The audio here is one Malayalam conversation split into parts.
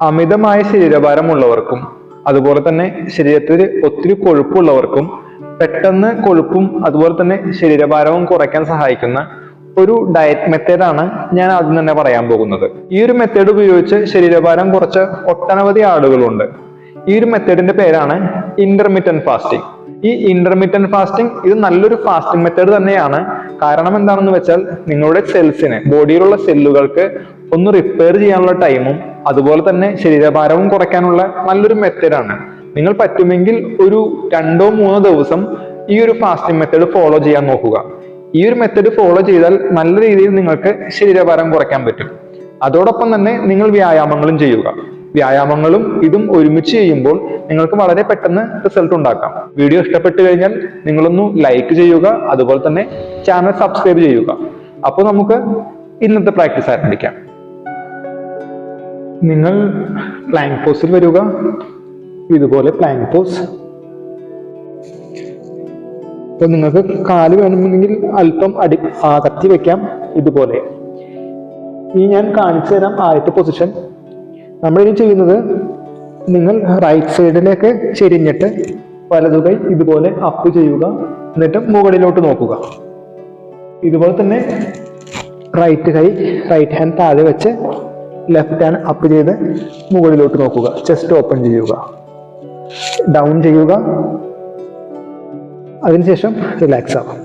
അമിതമായ ശരീരഭാരമുള്ളവർക്കും അതുപോലെ തന്നെ ശരീരത്തിൽ ഒത്തിരി കൊഴുപ്പുള്ളവർക്കും പെട്ടെന്ന് കൊഴുപ്പും അതുപോലെ തന്നെ ശരീരഭാരവും കുറയ്ക്കാൻ സഹായിക്കുന്ന ഒരു ഡയറ്റ് മെത്തേഡാണ് ഞാൻ ആദ്യം തന്നെ പറയാൻ പോകുന്നത്. ഈ ഒരു മെത്തേഡ് ഉപയോഗിച്ച് ശരീരഭാരം കുറച്ച് ഒട്ടനവധി ആളുകളുണ്ട്. ഈ ഒരു മെത്തേഡിന്റെ പേരാണ് ഇന്റർമിറ്റന്റ് ഫാസ്റ്റിംഗ്. ഈ ഇന്റർമിറ്റന്റ് ഫാസ്റ്റിംഗ് ഇത് നല്ലൊരു ഫാസ്റ്റിംഗ് മെത്തേഡ് തന്നെയാണ്. കാരണം എന്താണെന്ന് വെച്ചാൽ നിങ്ങളുടെ സെൽസിനെ, ബോഡിയിലുള്ള സെല്ലുകൾക്ക് ഒന്ന് റിപ്പയർ ചെയ്യാനുള്ള ടൈമും അതുപോലെ തന്നെ ശരീരഭാരവും കുറയ്ക്കാനുള്ള നല്ലൊരു മെത്തേഡാണ്. നിങ്ങൾ പറ്റുമെങ്കിൽ ഒരു 2-3 ദിവസം ഈ ഒരു ഫാസ്റ്റിംഗ് മെത്തേഡ് ഫോളോ ചെയ്യാൻ നോക്കുക. ഈ ഒരു മെത്തേഡ് ഫോളോ ചെയ്താൽ നല്ല രീതിയിൽ നിങ്ങൾക്ക് ശരീരഭാരം കുറയ്ക്കാൻ പറ്റും. അതോടൊപ്പം തന്നെ നിങ്ങൾ വ്യായാമങ്ങളും ചെയ്യുക. വ്യായാമങ്ങളും ഇതും ഒരുമിച്ച് ചെയ്യുമ്പോൾ നിങ്ങൾക്ക് വളരെ പെട്ടെന്ന് റിസൾട്ട് ഉണ്ടാക്കാം. വീഡിയോ ഇഷ്ടപ്പെട്ടു കഴിഞ്ഞാൽ നിങ്ങളൊന്ന് ലൈക്ക് ചെയ്യുക, അതുപോലെ തന്നെ ചാനൽ സബ്സ്ക്രൈബ് ചെയ്യുക. അപ്പോൾ നമുക്ക് ഇന്നത്തെ പ്രാക്ടീസ് ആരംഭിക്കാം. നിങ്ങൾ പ്ലാങ്ക് പോസിൽ വരിക. ഇതുപോലെ പ്ലാങ്ക് പോസ്. അപ്പൊ നിങ്ങൾക്ക് കാല് വേണമെന്നുണ്ടെങ്കിൽ അല്പം അകത്തി വെക്കാം. ഇതുപോലെ ഈ ഞാൻ കാണിച്ചു തരാം ആദ്യത്തെ പൊസിഷൻ. നമ്മളിനി ചെയ്യുന്നത്, നിങ്ങൾ റൈറ്റ് സൈഡിലേക്ക് ചെരിഞ്ഞിട്ട് വലതുകൈ ഇതുപോലെ അപ്പ് ചെയ്യുക, എന്നിട്ട് മുകളിലോട്ട് നോക്കുക. ഇതുപോലെ തന്നെ റൈറ്റ് ഹാൻഡ് താഴെ വെച്ച് ലെഫ്റ്റ് ഹാൻഡ് അപ്പ് ചെയ്ത് മുകളിലോട്ട് നോക്കുക. ചെസ്റ്റ് ഓപ്പൺ ചെയ്യുക, ഡൗൺ ചെയ്യുക, അതിനുശേഷം റിലാക്സ് ആവാം.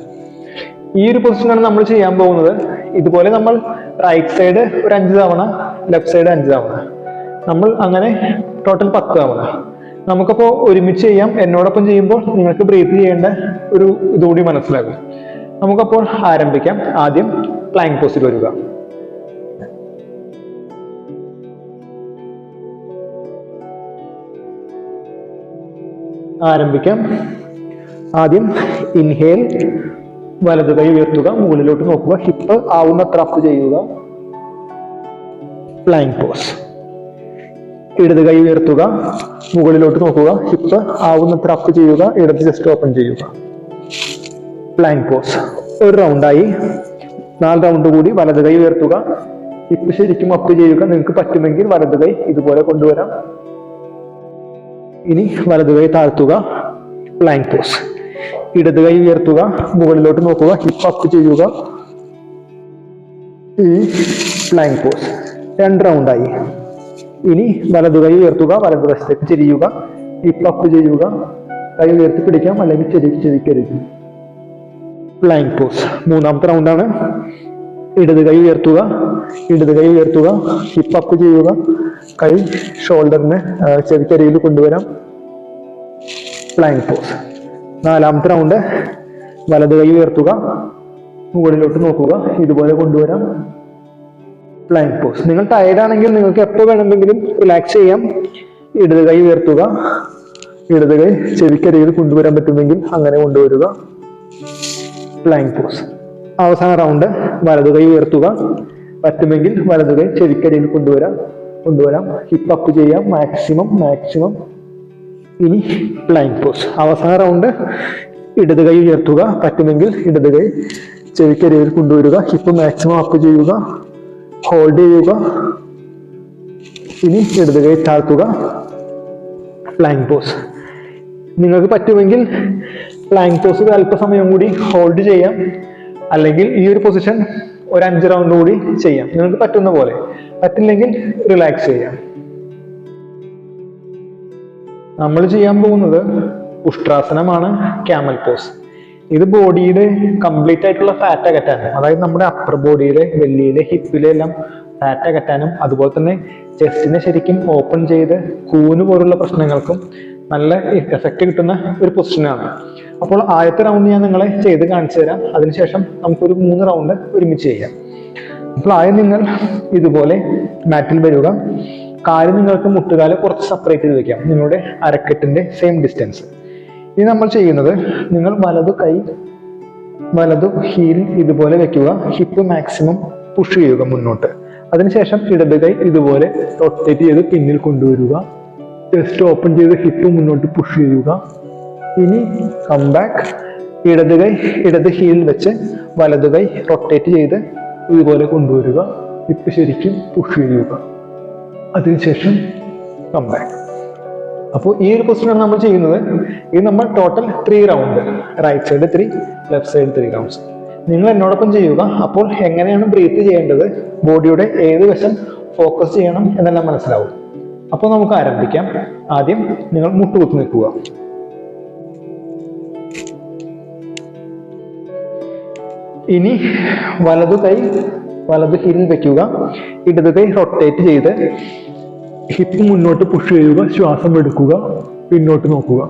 ഈ ഒരു പൊസിഷനാണ് നമ്മൾ ചെയ്യാൻ പോകുന്നത്. ഇതുപോലെ നമ്മൾ റൈറ്റ് സൈഡ് ഒരു 5 തവണ, ലെഫ്റ്റ് സൈഡ് 5 തവണ, നമ്മൾ അങ്ങനെ ടോട്ടൽ 10 തവണ. നമുക്കപ്പോൾ ഒരുമിച്ച് ചെയ്യാം. എന്നോടൊപ്പം ചെയ്യുമ്പോൾ നിങ്ങൾക്ക് ബ്രീത്ത് ചെയ്യേണ്ട ഒരു ഇതുകൂടി മനസ്സിലാകും. നമുക്കപ്പോൾ ആരംഭിക്കാം. ആദ്യം പ്ലാങ്ക് പോസിൽ വരിക. ആരംഭിക്കാം. ആദ്യം ഇൻഹേൽ, വലതു കൈ ഉയർത്തുക, മുകളിലോട്ട് നോക്കുക, ഹിപ്പ് ആവുന്നത്ര അപ്പ് ചെയ്യുക. Plank pose. ഇടത് കൈ ഉയർത്തുക, മുകളിലോട്ട് നോക്കുക, ഹിപ്പ് ആവുന്നത്ര അപ്പ് ചെയ്യുക, ഇടത് ചെസ്റ്റ് ഓപ്പൺ ചെയ്യുക. Plank pose. ഒരു റൗണ്ടായി. 4 റൗണ്ട് കൂടി. വലത് കൈ ഉയർത്തുക, ഹിപ്പ് ശരിക്കും അപ്പ് ചെയ്യുക. നിങ്ങൾക്ക് പറ്റുമെങ്കിൽ വലത് കൈ ഇതുപോലെ കൊണ്ടുവരാം. ഇനി വലത് കൈ താഴ്ത്തുക. Planck pose. ഇടത് കൈ ഉയർത്തുക, മുകളിലോട്ട് നോക്കുക, ഹിപ്പ് അപ്പ് ചെയ്യുക. ഈ പ്ലാങ്ക് പോസ്. 2 റൗണ്ടായി. ഇനി വലതു കൈ ഉയർത്തുക, വലതു വശത്തേക്ക് ചെരിയുക, ഹിപ്പ് അപ്പ് ചെയ്യുക. കൈ ഉയർത്തി പിടിക്കാം, അല്ലെങ്കിൽ ചെരിക്കരുത്. Planck pose. 3ാമത്തെ റൗണ്ടാണ്. ഇടത് കൈ ഉയർത്തുക, ഹിപ്പ് അപ്പ് ചെയ്യുക, കൈ ഷോൾഡറിന് ചെവിക്കരിയിൽ കൊണ്ടുവരാം. Plank pose. 4ാമത്തെ റൗണ്ട്. വലത് കൈ ഉയർത്തുക, മുകളിലോട്ട് നോക്കുക, ഇതുപോലെ കൊണ്ടുവരാം. Plank pose. നിങ്ങൾ ടയർഡ് ആണെങ്കിൽ നിങ്ങൾക്ക് എപ്പോൾ വേണമെങ്കിലും റിലാക്സ് ചെയ്യാം. ഇടത് കൈ ഉയർത്തുക, ഇടത് കൈ ചെവിക്കരിയിൽ കൊണ്ടുവരാൻ പറ്റുമെങ്കിൽ അങ്ങനെ കൊണ്ടുവരിക. Plank pose. അവസാന റൗണ്ട്. വലതു കൈ ഉയർത്തുക, പറ്റുമെങ്കിൽ വലതു കൈ ചെവിക്കരിയിൽ കൊണ്ടുവരാം. ഹിപ്പ് അപ്പ് ചെയ്യാം മാക്സിമം. ഇനി പ്ലാങ്ക് പോസ്. അവസാന റൗണ്ട്. ഇടത് കൈ ഉയർത്തുക, പറ്റുമെങ്കിൽ ഇടത് കൈ ചെവിക്കരിയിൽ കൊണ്ടുവരിക, ഹിപ്പ് മാക്സിമം അപ്പ് ചെയ്യുക, ഹോൾഡ് ചെയ്യുക. ഇനി ഇടത് കൈ താഴ്ത്തുക. Planck pose. നിങ്ങൾക്ക് പറ്റുമെങ്കിൽ പ്ലാങ്ക് പോസ് അല്പസമയം കൂടി ഹോൾഡ് ചെയ്യാം, അല്ലെങ്കിൽ ഈ ഒരു പൊസിഷൻ ഒരു 5 റൗണ്ട് കൂടി ചെയ്യാം. നിങ്ങൾക്ക് പറ്റുന്ന പോലെ. പറ്റില്ലെങ്കിൽ റിലാക്സ് ചെയ്യാം. നമ്മൾ ചെയ്യാൻ പോകുന്നത് ഉഷ്ട്രാസനമാണ്, ക്യാമൽ പോസ്. ഇത് ബോഡിയുടെ കംപ്ലീറ്റ് ആയിട്ടുള്ള ഫാറ്റ് അകറ്റാനും, അതായത് നമ്മുടെ അപ്പർ ബോഡിയിലെ, വെല്ലിയിലെ, ഹിപ്പിലെ എല്ലാം ഫാറ്റ് അകറ്റാനും, അതുപോലെ തന്നെ ചെസ്റ്റിനെ ശരിക്കും ഓപ്പൺ ചെയ്ത് കൂന് പോലുള്ള പ്രശ്നങ്ങൾക്കും നല്ല എഫക്റ്റ് കിട്ടുന്ന ഒരു പൊസിഷനാണ്. അപ്പോൾ ആദ്യത്തെ റൗണ്ട് ഞാൻ നിങ്ങളെ ചെയ്ത് കാണിച്ചു തരാം. അതിനുശേഷം നമുക്കൊരു 3 റൗണ്ട് ഒരുമിച്ച് ചെയ്യാം. അപ്പോൾ ആദ്യം നിങ്ങൾ ഇതുപോലെ മാറ്റിൽ വരിക. കാല് നിങ്ങൾക്ക് മുട്ടുകാല് കുറച്ച് സെപ്പറേറ്റ് ചെയ്ത് വെക്കാം, നിങ്ങളുടെ അരക്കെട്ടിന്റെ സെയിം ഡിസ്റ്റൻസ്. ഇനി നമ്മൾ ചെയ്യുന്നത്, നിങ്ങൾ വലതു ഹീൽ ഇതുപോലെ വെക്കുക, ഹിപ്പ് മാക്സിമം പുഷ് ചെയ്യുക മുന്നോട്ട്. അതിനുശേഷം ഇടത് കൈ ഇതുപോലെ റൊട്ടേറ്റ് ചെയ്ത് പിന്നിൽ കൊണ്ടുവരിക, ചെസ്റ്റ് ഓപ്പൺ ചെയ്ത് ഹിപ്പ് മുന്നോട്ട് പുഷ് ചെയ്യുക. ഇനി കം ബാക്ക്. ഇടത് ഹീൽ വെച്ച് വലത് കൈ റൊട്ടേറ്റ് ചെയ്ത് ഇതുപോലെ കൊണ്ടുവരിക, ഹിപ്പ് ശരിക്കും പുഷ് ചെയ്യുക. അതിനുശേഷം കം ബാക്ക്. അപ്പോൾ ഈ ഒരു പൊസിഷനാണ് നമ്മൾ ചെയ്യുന്നത്. ഇത് നമ്മൾ total 3 round, right side 3, left side 3 rounds. നിങ്ങൾ എന്നോടൊപ്പം ചെയ്യുക. അപ്പോൾ എങ്ങനെയാണ് ബ്രീത്ത് ചെയ്യേണ്ടത്, ബോഡിയുടെ ഏത് വശം ഫോക്കസ് ചെയ്യണം എന്നെല്ലാം മനസ്സിലാവും. അപ്പോൾ നമുക്ക് ആരംഭിക്കാം. ആദ്യം നിങ്ങൾ മുട്ടുകുത്തി നിൽക്കുക. ഇനി വലതു കൈ വലതു ഹീലിൽ വെക്കുക. ഇടത് കൈ റൊട്ടേറ്റ് ചെയ്ത് ഹിപ്പ് മുന്നോട്ട് പുഷ് ചെയ്യുക. ശ്വാസം എടുക്കുക, പിന്നോട്ട് നോക്കുക.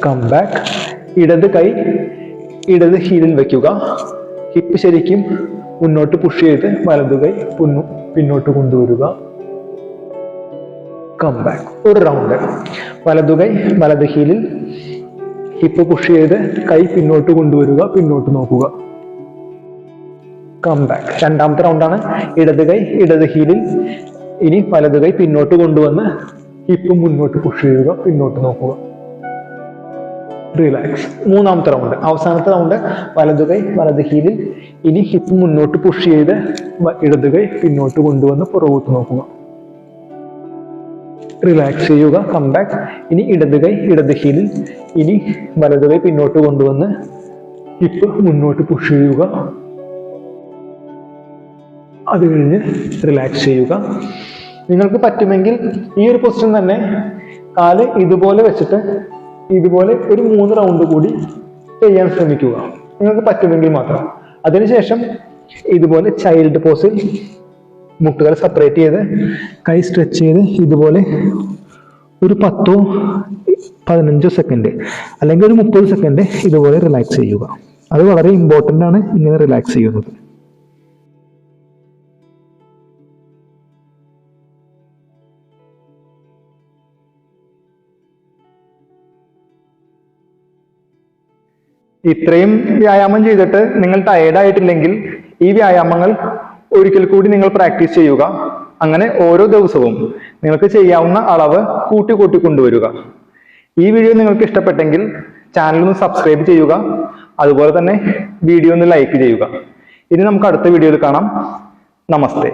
Come back. ഇടത് കൈ ഇടത് ഹീലിൽ വെക്കുക. ഹിപ്പ് ശരിക്കും മുന്നോട്ട് പുഷ് ചെയ്ത് വലതു കൈ പിന്നോട്ട് കൊണ്ടുവരിക. Come back. ഒരു റൗണ്ട്. വലതു കൈ വലത് ഹീലിൽ, ഹിപ്പ് പുഷ് ചെയ്ത് കൈ പിന്നോട്ട് കൊണ്ടുവരിക, പിന്നോട്ട് നോക്കുക. Come back. രണ്ടാമത്തെ റൗണ്ടാണ്. ഇടത് കൈ ഇടത് ഹീലിൽ, ഇനി വലത് കൈ പിന്നോട്ട് കൊണ്ടുവന്ന് ഹിപ്പ് മുന്നോട്ട് പുഷ് ചെയ്യുക, പിന്നോട്ട് നോക്കുക. റിലാക്സ്. മൂന്നാമത്തെ റൗണ്ട്, അവസാനത്തെ റൗണ്ട്. വലതു കൈ വലത് ഹീലിൽ, ഇനി ഹിപ്പ് മുന്നോട്ട് പുഷ് ചെയ്ത് ഇടത് കൈ പിന്നോട്ട് കൊണ്ടുവന്ന് പുറകോട്ട് നോക്കുക. റിലാക്സ് ചെയ്യുക. Come back. ഇനി ഇടത് കൈ ഇടത് ഹീലിൽ, ഇനി വലത് കൈ പിന്നോട്ട് കൊണ്ടുവന്ന് ഹിപ്പ് മുന്നോട്ട് പുഷ് ചെയ്യുക. അത് കഴിഞ്ഞ് റിലാക്സ് ചെയ്യുക. നിങ്ങൾക്ക് പറ്റുമെങ്കിൽ ഈ ഒരു പൊസിഷൻ തന്നെ കാല് ഇതുപോലെ വെച്ചിട്ട് ഇതുപോലെ ഒരു 3 റൗണ്ട് കൂടി ചെയ്യാൻ ശ്രമിക്കുക, നിങ്ങൾക്ക് പറ്റുമെങ്കിൽ മാത്രം. അതിനുശേഷം ഇതുപോലെ ചൈൽഡ് പോസിൽ മുട്ടുകൾ സെപ്പറേറ്റ് ചെയ്ത് കൈ സ്ട്രെച്ച് ചെയ്ത് ഇതുപോലെ ഒരു 10-15 സെക്കൻഡ് അല്ലെങ്കിൽ ഒരു 30 സെക്കൻഡ് ഇതുപോലെ റിലാക്സ് ചെയ്യുക. അത് വളരെ ഇമ്പോർട്ടൻ്റ് ആണ്, ഇങ്ങനെ റിലാക്സ് ചെയ്യുന്നത്. ഇത്രയും വ്യായാമം ചെയ്തിട്ട് നിങ്ങൾ ടയേർഡ് ആയിട്ടില്ലെങ്കിൽ ഈ വ്യായാമങ്ങൾ ഒരിക്കൽ കൂടി നിങ്ങൾ പ്രാക്ടീസ് ചെയ്യുക. അങ്ങനെ ഓരോ ദിവസവും നിങ്ങൾക്ക് ചെയ്യാവുന്ന അളവ് കൂട്ടി കൊണ്ടുവരിക. ഈ വീഡിയോ നിങ്ങൾക്ക് ഇഷ്ടപ്പെട്ടെങ്കിൽ ചാനൽ ഒന്ന് സബ്സ്ക്രൈബ് ചെയ്യുക. അതുപോലെ തന്നെ വീഡിയോ ഒന്ന് ലൈക്ക് ചെയ്യുക. ഇനി നമുക്ക് അടുത്ത വീഡിയോയിൽ കാണാം. നമസ്തേ.